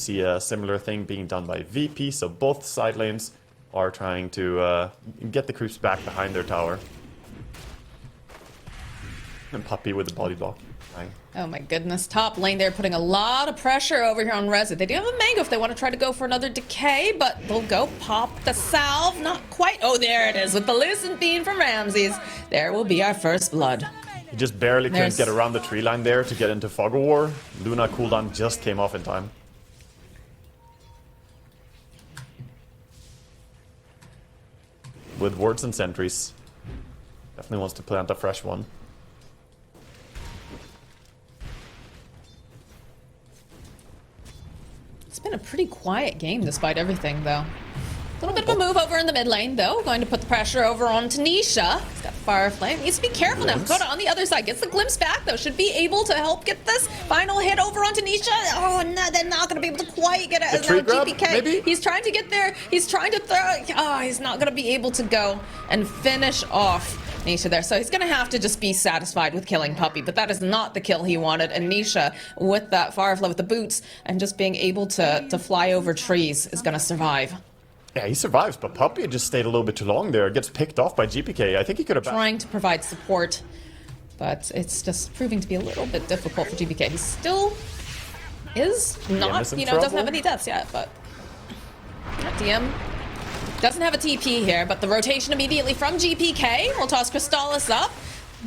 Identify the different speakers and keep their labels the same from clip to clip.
Speaker 1: see a similar thing being done by VP, so both side lanes are trying to get the creeps back behind their tower. And Puppey with the body block. Bang.
Speaker 2: Oh my goodness, top lane they're putting a lot of pressure over here on Reza. They do have a mango if they want to try to go for another decay, but they'll go pop the salve. Not quite. Oh, there it is with the loosened beam from Ramses. There will be our first blood.
Speaker 1: He just barely couldn't get around the tree line there to get into Fog of War. Luna cooldown just came off in time. With wards and sentries. Definitely wants to plant a fresh one.
Speaker 2: It's been a pretty quiet game despite everything, though. A little bit of a move over in the mid lane, though. Going to put the pressure over on Tanisha. He's got Fire Flame. Needs to be careful now. Dakota on the other side. Gets the glimpse back, though. Should be able to help get this final hit over on Tanisha. Oh, no, they're not going to be able to quite get it. As now GPK, maybe? He's trying to get there. He's trying to throw. Oh, he's not going to be able to go and finish off Nisha there. So he's going to have to just be satisfied with killing Puppey, but that is not the kill he wanted. And Nisha, with that Firefly with the boots and just being able to fly over trees, is going to survive.
Speaker 1: Yeah, he survives, but Puppey just stayed a little bit too long there. Gets picked off by GPK. I think he could have...
Speaker 2: Trying to provide support, but it's just proving to be a little bit difficult for GPK. He still is not, you know, doesn't have any deaths yet, but... DM doesn't have a TP here, but the rotation immediately from GPK will toss Crystallis up.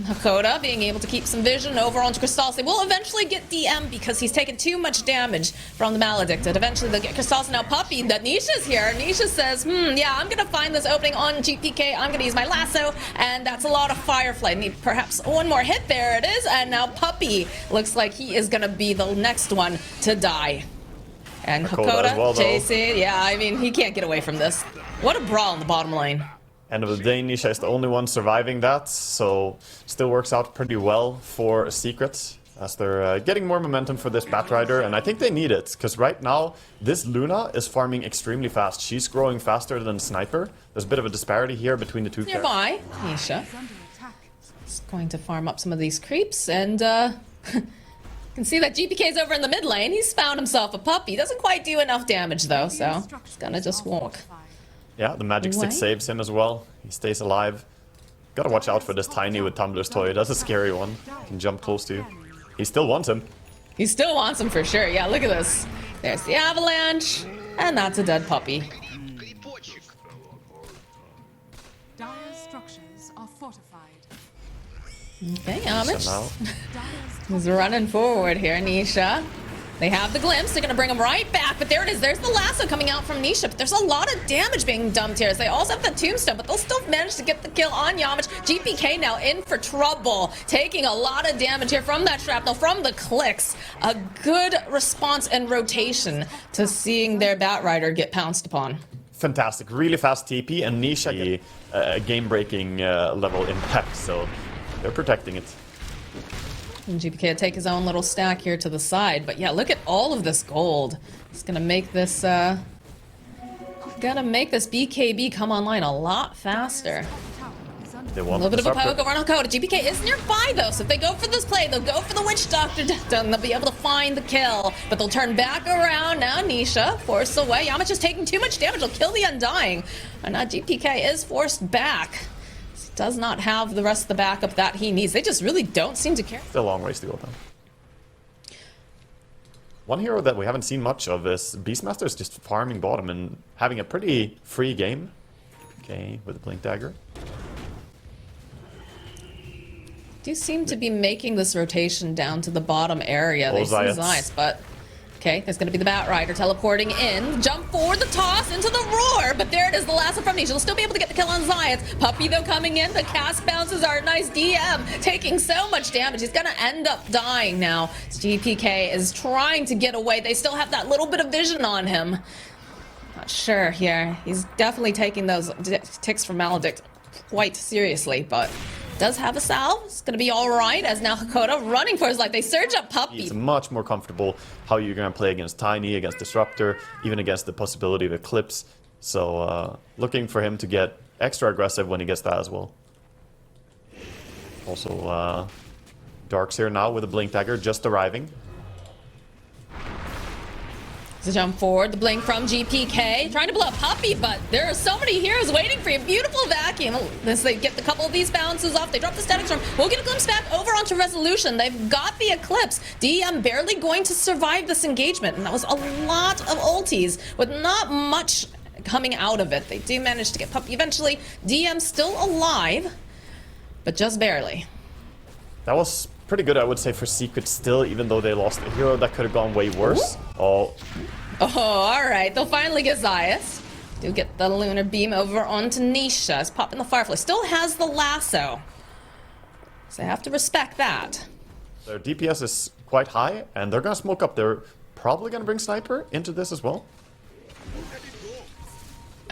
Speaker 2: Hakoda being able to keep some vision over onto Crystallis. They will eventually get DM because he's taken too much damage from the Maledicted. Eventually they'll get Crystallis. Now Puppey, that Nisha's here. Nisha says, yeah, I'm gonna find this opening on GPK. I'm gonna use my lasso, and that's a lot of Firefly. Need perhaps one more hit. There it is, and now Puppey looks like he is gonna be the next one to die. And Hakoda chasing, yeah, I mean, he can't get away from this. What a brawl in the bottom lane.
Speaker 1: End of the day, Nisha is the only one surviving that, so still works out pretty well for Secret as they're getting more momentum for this Batrider, and I think they need it, because right now, this Luna is farming extremely fast. She's growing faster than Sniper. There's a bit of a disparity here between the two characters.
Speaker 2: Nearby, Nisha is going to farm up some of these creeps, and you can see that GPK's over in the mid lane. He's found himself a Puppey. Doesn't quite do enough damage, though, so he's gonna just walk.
Speaker 1: Yeah, the magic stick saves him as well. He stays alive. Gotta watch out for this Tiny with Tumblr's toy. That's a scary one. Can jump close to you. He still wants him.
Speaker 2: He still wants him for sure. Yeah, look at this. There's the avalanche, and that's a dead Puppey.
Speaker 3: Dire structures are fortified.
Speaker 2: Okay, Amish. He's running forward here, Nisha. They have the glimpse. They're going to bring him right back. But there it is. There's the lasso coming out from Nisha. But there's a lot of damage being dumped here. They also have the tombstone, but they'll still manage to get the kill on Yamich. GPK now in for trouble. Taking a lot of damage here from that shrapnel, from the clicks. A good response and rotation to seeing their Batrider get pounced upon.
Speaker 1: Fantastic. Really fast TP, and Nisha game-breaking level impact. So they're protecting it.
Speaker 2: And GPK will take his own little stack here to the side. But yeah, look at all of this gold. It's gonna make this BKB come online a lot faster.
Speaker 1: They
Speaker 2: A
Speaker 1: want
Speaker 2: little bit of a
Speaker 1: disruptor.
Speaker 2: poke over on Hakoda. GPK is nearby though, so if they go for this play, they'll go for the Witch Doctor, and they'll be able to find the kill. But they'll turn back around now. Nisha forced away. Yamich is taking too much damage. They'll kill the Undying. And now GPK is forced back. Does not have the rest of the backup that he needs. They just really don't seem to care.
Speaker 1: Still a long ways to go though. One hero that we haven't seen much of is Beastmaster's just farming bottom and having a pretty free game. Okay, with the Blink Dagger.
Speaker 2: Do seem to be making this rotation down to the bottom area. They see Zayas, but okay, there's going to be the Batrider teleporting in. Jump for the toss into the roar, but there it is, the lasso from Nisha. They'll still be able to get the kill on Zayas. Puppey, though, coming in. The cast bounces are a nice DM, taking so much damage. He's going to end up dying now. GPK is trying to get away. They still have that little bit of vision on him. Not sure here. He's definitely taking those ticks from Maledict quite seriously, but does have a salve. It's going to be all right as now Hakoda running for his life. They surge up Puppey.
Speaker 1: It's much more comfortable how you're going to play against Tiny, against Disruptor, even against the possibility of Eclipse. So looking for him to get extra aggressive when he gets that as well. Also, Dark's here now with a Blink Dagger just arriving.
Speaker 2: The jump forward, the blink from GPK, trying to blow up Puppey, but there are so many heroes waiting for you. Beautiful vacuum. As they get a couple of these bounces off, they drop the static storm. We'll get a glimpse back over onto Resolution. They've got the Eclipse. DM barely going to survive this engagement, and that was a lot of ultis with not much coming out of it. They do manage to get Puppey eventually. DM still alive, but just barely.
Speaker 1: That was pretty good, I would say, for Secret still, even though they lost a hero that could have gone way worse.
Speaker 2: Oh, all right. They'll finally get Zayas. Do get the Lunar Beam over onto Nisha. As popping the Firefly. Still has the lasso. So I have to respect that.
Speaker 1: Their DPS is quite high, and they're going to smoke up. They're probably going to bring Sniper into this as well.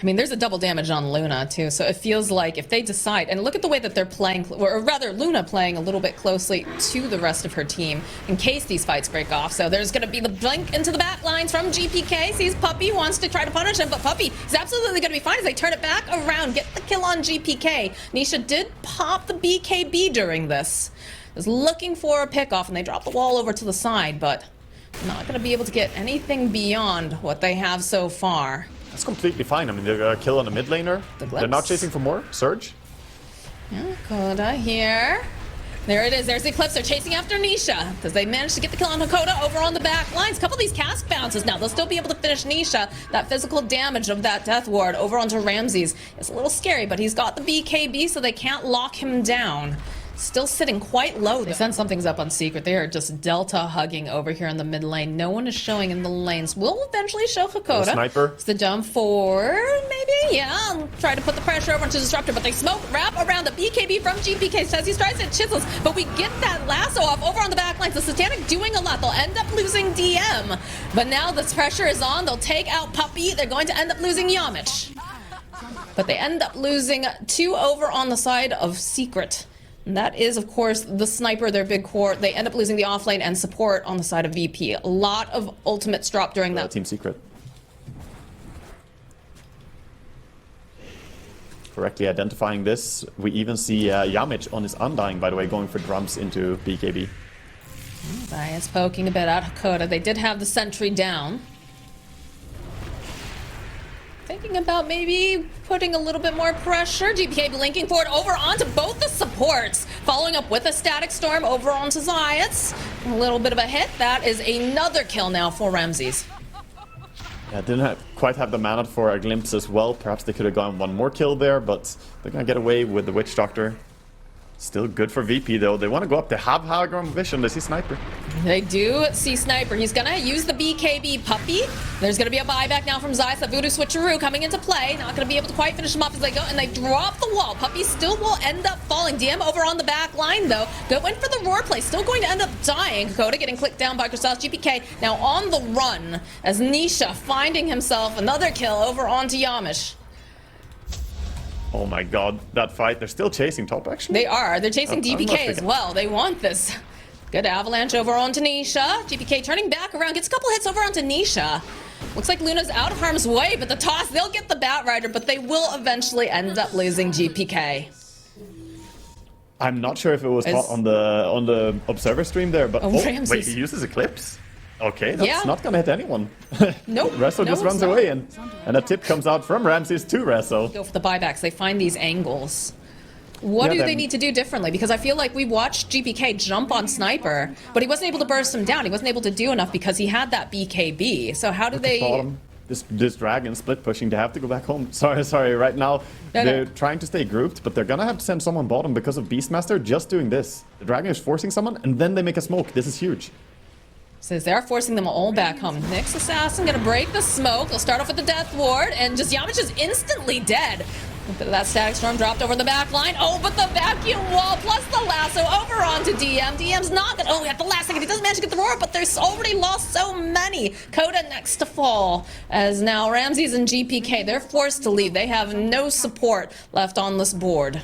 Speaker 2: I mean, there's a double damage on Luna, too, so it feels like if they decide, and look at the way that they're playing, or rather, Luna playing a little bit closely to the rest of her team in case these fights break off. So there's going to be the blink into the back lines from GPK, sees Puppey, wants to try to punish him, but Puppey is absolutely going to be fine as they turn it back around, get the kill on GPK. Nisha did pop the BKB during this. Was looking for a pickoff, and they drop the wall over to the side, but not going to be able to get anything beyond what they have so far.
Speaker 1: That's completely fine. I mean, they're gonna kill on the mid laner. They're not chasing for more. Surge.
Speaker 2: Yeah, Hakoda here. There it is. There's the Eclipse. They're chasing after Nisha because they managed to get the kill on Hakoda over on the back lines. A couple of these cast bounces now. They'll still be able to finish Nisha. That physical damage of that Death Ward over onto Ramses is a little scary, but he's got the BKB, so they can't lock him down. Still sitting quite low. They sent something's up on Secret. They are just Delta hugging over here in the mid lane. No one is showing in the lanes. We'll eventually show Hakoda.
Speaker 1: Sniper.
Speaker 2: It's the jump forward, maybe? Yeah. Try to put the pressure over into Disruptor, but they smoke, wrap around the BKB from GPK. Says he tries to chisels, but we get that lasso off over on the back lines. The Satanic doing a lot. They'll end up losing DM. But now this pressure is on. They'll take out Puppey. They're going to end up losing Yamich. But they end up losing 2 over on the side of Secret. And that is, of course, the Sniper, their big core. They end up losing the offlane and support on the side of VP. A lot of ultimates dropped during that.
Speaker 1: Team Secret. Correctly identifying this. We even see Yamich on his Undying, by the way, going for drums into BKB.
Speaker 2: Zayas poking a bit at Hakoda. They did have the sentry down. Thinking about maybe putting a little bit more pressure. GPK blinking forward over onto both the supports. Following up with a Static Storm over onto Zayas. A little bit of a hit. That is another kill now for Ramses.
Speaker 1: Yeah, didn't quite have the mana for a glimpse as well. Perhaps they could have gone one more kill there, but they're going to get away with the Witch Doctor. Still good for VP though. They want to go up. They have hologram vision. They see Sniper.
Speaker 2: They do see Sniper. He's gonna use the BKB Puppey. There's gonna be a buyback now from Zayas. The Voodoo Switcheroo coming into play. Not gonna be able to quite finish him off as they go, and they drop the wall. Puppey still will end up falling. DM over on the back line though. Go in for the roar play. Still going to end up dying. Hakoda getting clicked down by Crystal. GPK now on the run as Nisha finding himself another kill over onto Yamish.
Speaker 1: Oh my god, that fight. They're still chasing top, actually.
Speaker 2: They are. They're chasing DPK as well. They want this. Good avalanche over onto Nisha. GPK turning back around. Gets a couple hits over onto Nisha. Looks like Luna's out of harm's way, but the toss, they'll get the Batrider, but they will eventually end up losing GPK.
Speaker 1: I'm not sure if it was on the observer stream there, but
Speaker 2: Ramses.
Speaker 1: Wait, he uses Eclipse? Okay, that's not gonna hit anyone.
Speaker 2: Nope.
Speaker 1: Resso just runs away, and a tip comes out from Ramses to Resso.
Speaker 2: Go for the buybacks. They find these angles. What do they need to do differently? Because I feel like we watched GPK jump on Sniper, but he wasn't able to burst him down. He wasn't able to do enough because he had that BKB. So how do they...
Speaker 1: Bottom. This dragon split pushing, they have to go back home. Sorry, right now they're trying to stay grouped, but they're gonna have to send someone bottom because of Beastmaster just doing this. The dragon is forcing someone, and then they make a smoke. This is huge.
Speaker 2: Says they're forcing them all back home. Nyx Assassin gonna break the smoke. They'll start off with the Death Ward, and just Yamich is instantly dead. That Static Storm dropped over the back line. Oh, but the vacuum wall plus the lasso over onto DM. DM's not gonna... Oh, at the last second, he doesn't manage to get the roar, but there's already lost so many. Coda next to fall. As now Ramses and GPK, they're forced to leave. They have no support left on this board.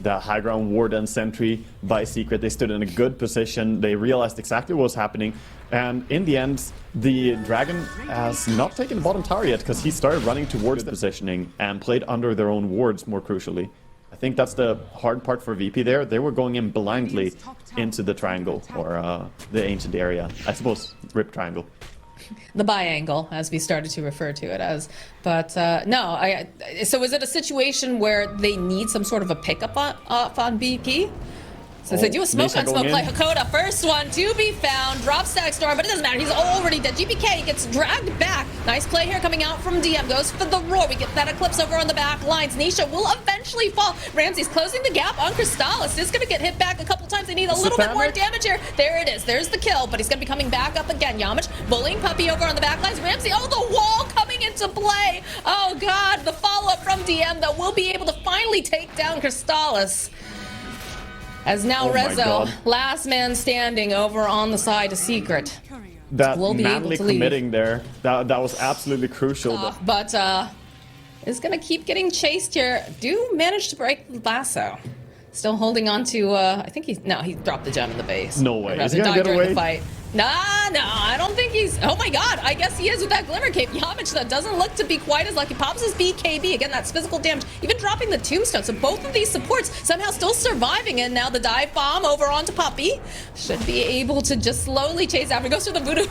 Speaker 1: The high ground ward and sentry by Secret, they stood in a good position. They realized exactly what was happening. And in the end, the dragon has not taken the bottom tower yet because he started running towards the positioning and played under their own wards, more crucially. I think that's the hard part for VP there. They were going in blindly into the triangle, or the ancient area. I suppose, RIP triangle.
Speaker 2: The bi-angle, as we started to refer to it as. But no, so is it a situation where they need some sort of a pickup on BP? So they do a smoke on smoke play. Hakoda, first one to be found. Drop stack storm, but it doesn't matter. He's already dead. GPK gets dragged back. Nice play here coming out from DM. Goes for the roar. We get that eclipse over on the back lines. Nisha will eventually fall. Ramsey's closing the gap on Crystallis. Is going to get hit back a couple times. They need a little bit more damage here. There it is. There's the kill, but he's going to be coming back up again. Yamich bullying Puppy over on the back lines. Ramsey, oh, the wall coming into play. Oh, God. The follow-up from DM that will be able to finally take down Crystallis. As now Rezo, last man standing over on the side of Secret.
Speaker 1: That manly committing there, that was absolutely crucial.
Speaker 2: But is going to keep getting chased here. Do manage to break the lasso. Still holding on to, I think he dropped the gem in the base.
Speaker 1: No way.
Speaker 2: He's going to get away? The fight. No, I don't think he's... Oh my God, I guess he is with that Glimmer Cape. Yamich, that doesn't look to be quite as lucky. Pops his BKB. Again, that's physical damage. Even dropping the tombstone. So both of these supports somehow still surviving. And now the dive bomb over onto Puppy. Should be able to just slowly chase after. Goes for the voodoo...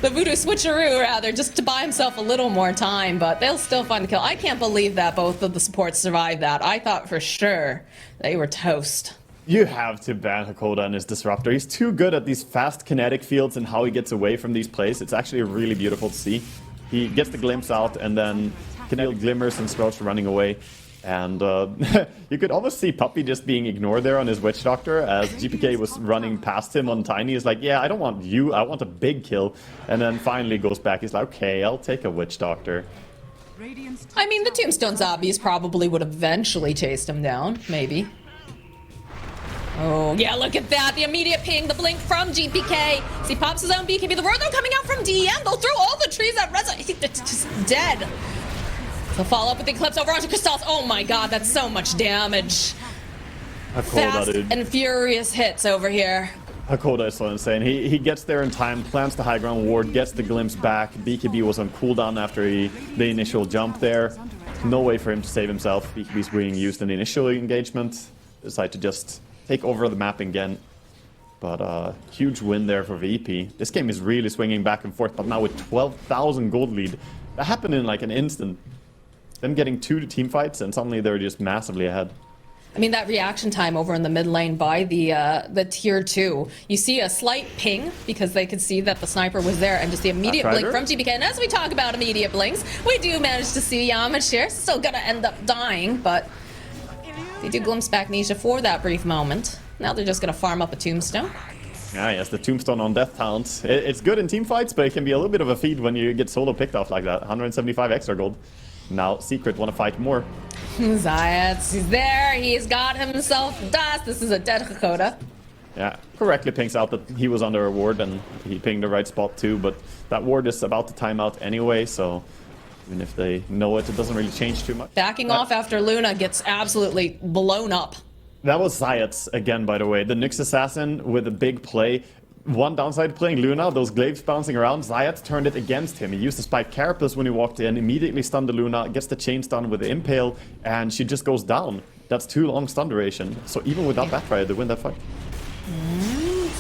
Speaker 2: the voodoo switcheroo, rather, just to buy himself a little more time. But they'll still find the kill. I can't believe that both of the supports survived that. I thought for sure they were toast.
Speaker 1: You have to ban Hakoda and his Disruptor. He's too good at these fast kinetic fields and how he gets away from these plays. It's actually really beautiful to see. He gets the glimpse out and then kinetic glimmers and starts running away. And you could almost see Puppy just being ignored there on his Witch Doctor as GPK was running past him on Tiny. He's like, yeah, I don't want you. I want a big kill. And then finally goes back. He's like, okay, I'll take a Witch Doctor.
Speaker 2: I mean, the Tombstone zombies probably would eventually chased him down. Maybe. Oh, yeah, look at that. The immediate ping, the blink from GPK. See, pops his own BKB. The roar, though, coming out from DM. They'll throw all the trees at Reza. It's just dead. So follow up with the Eclipse over onto Crystallis. Oh, my God, that's so much damage. Fast and furious hits over here.
Speaker 1: Hakoda is so insane. He gets there in time, plants the high ground ward, gets the glimpse back. BKB was on cooldown after the initial jump there. No way for him to save himself. BKB's being used in the initial engagement. Decide to just take over the map again. But huge win there for VP. This game is really swinging back and forth, but now with 12,000 gold lead. That happened in like an instant. Them getting 2 team fights and suddenly they're just massively ahead.
Speaker 2: I mean, that reaction time over in the mid lane by the tier 2. You see a slight ping because they could see that the sniper was there, and just the immediate blink from GPK. And as we talk about immediate blinks, we do manage to see Yamich here. Still gonna end up dying, but they do glimpse back Nisha for that brief moment. Now they're just gonna farm up a tombstone.
Speaker 1: Ah, yes, the tombstone on Death Talent. It's good in team fights, but it can be a little bit of a feed when you get solo picked off like that. 175 extra gold. Now Secret want to fight more.
Speaker 2: Zayats, he's there. He's got himself dust. This is a dead Hakoda.
Speaker 1: Yeah, correctly pings out that he was under a ward, and he pinged the right spot too, but that ward is about to time out anyway, so even if they know it, it doesn't really change too much.
Speaker 2: Backing off after Luna gets absolutely blown up.
Speaker 1: That was Zayats again, by the way. The Nyx Assassin with a big play. One downside playing Luna, those glaives bouncing around, Zayats turned it against him. He used the Spike Carapace when he walked in, immediately stunned the Luna, gets the chain stun with the Impale, and she just goes down. That's too long stun duration. So even without Batrider, they win that fight.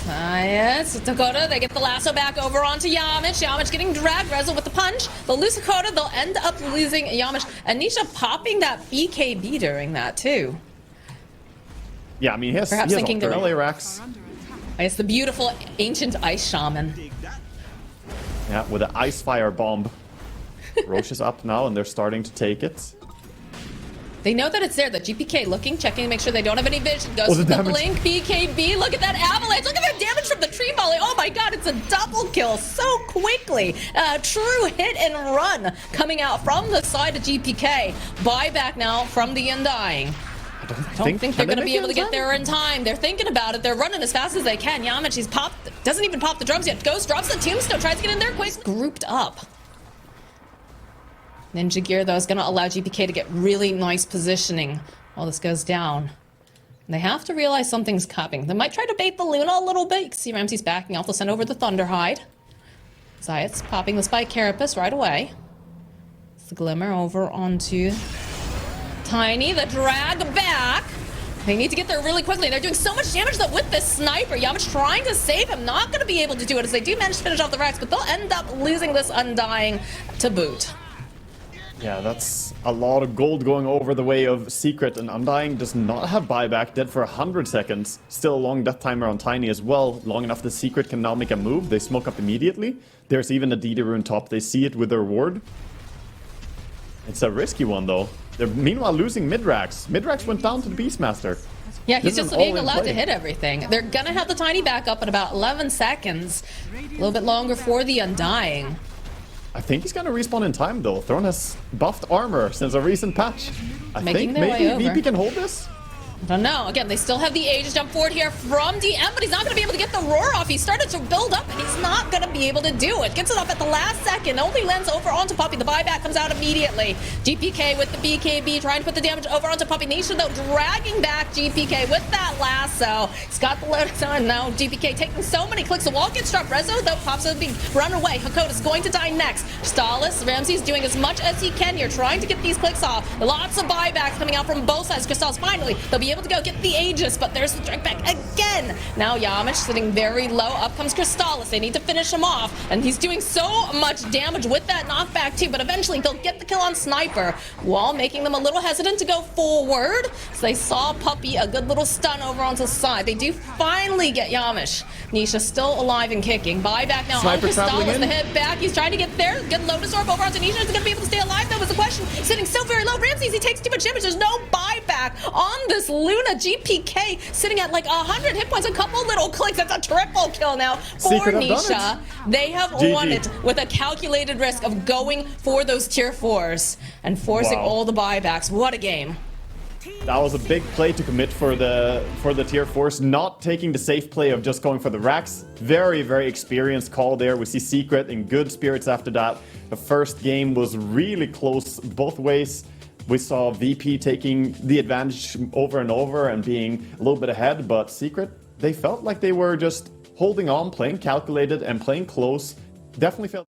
Speaker 2: Zayats, Dakota, they get the lasso back over onto Yamich. Yamich getting dragged, Reza with the punch. They'll lose Dakota, they'll end up losing Yamich. And Nisha popping that BKB during that too.
Speaker 1: Yeah, I mean, he has LA racks.
Speaker 2: It's the beautiful ancient ice shaman.
Speaker 1: Yeah, with an ice fire bomb. Roche is up now and they're starting to take it.
Speaker 2: They know that it's there. The GPK looking, checking to make sure they don't have any vision. Goes for the blink, BKB. Look at that avalanche. Look at that damage from the tree volley. Oh my God, it's a double kill so quickly. True hit and run coming out from the side of GPK. Buyback now from the Undying. I don't think they're going to be able to get there in time. They're thinking about it. They're running as fast as they can. Yamich, he's popped. Doesn't even pop the drums yet. Ghost drops the tombstone. Tries to get in there quick. Grouped up. Ninja Gear, though, is going to allow GPK to get really nice positioning while this goes down. And they have to realize something's coming. They might try to bait the Luna a little bit. You can see Ramsey's backing off. They'll send over the Thunderhide. Zayats popping the Spike Carapace right away. It's the Glimmer over onto Tiny, the drag back. They need to get there really quickly. They're doing so much damage though with this sniper. Yamich trying to save him, not going to be able to do it as they do manage to finish off the Rex, but they'll end up losing this Undying to boot.
Speaker 1: Yeah, that's a lot of gold going over the way of Secret, and Undying does not have buyback, dead for 100 seconds. Still a long death timer on Tiny as well, long enough that Secret can now make a move. They smoke up immediately. There's even a DD rune top, they see it with their ward. It's a risky one though. They're meanwhile losing Midrax. Midrax went down to the Beastmaster.
Speaker 2: Yeah, he's just being allowed to hit everything. They're gonna have the Tiny back up in about 11 seconds. A little bit longer for the Undying.
Speaker 1: I think he's gonna respawn in time though. Throne has buffed armor since a recent patch. I think maybe VP can hold this.
Speaker 2: I don't know. Again, they still have the Aegis jump forward here from DM, but he's not going to be able to get the roar off. He started to build up, and he's not going to be able to do it. Gets it off at the last second. Only lands over onto Puppey. The buyback comes out immediately. GPK with the BKB trying to put the damage over onto Puppey. Nisha, though, dragging back GPK with that lasso. He's got the load on now. GPK taking so many clicks. The wall gets struck. Rezo, though, pops up being run away. Hakoda's going to die next. Stalis, Ramsey's doing as much as he can here, trying to get these clicks off. Lots of buybacks coming out from both sides. Crystal's finally, they'll be able to go get the Aegis, but there's the strike back again. Now Yamich sitting very low. Up comes Crystallis. They need to finish him off, and he's doing so much damage with that knockback too, but eventually they'll get the kill on Sniper, while making them a little hesitant to go forward. So they saw Puppey, a good little stun over onto the side. They do finally get Yamish. Nisha still alive and kicking. Buyback now on Crystallis. The hit back. He's trying to get there. Good Lotus Orb over onto Nisha. Is he going to be able to stay alive though? Was the question. Sitting so very low. Ramses, he takes too much damage. There's no buyback on this Luna. GPK sitting at like 100 hit points. A couple little clicks. That's a triple kill now for Nisha. They have won it with a calculated risk of going for those tier 4s and forcing all the buybacks. What a game.
Speaker 1: That was a big play to commit for the tier 4s, not taking the safe play of just going for the racks. Very, very experienced call there. We see Secret in good spirits after that. The first game was really close both ways. We saw VP taking the advantage over and over and being a little bit ahead, but Secret, they felt like they were just holding on, playing calculated and playing close. Definitely felt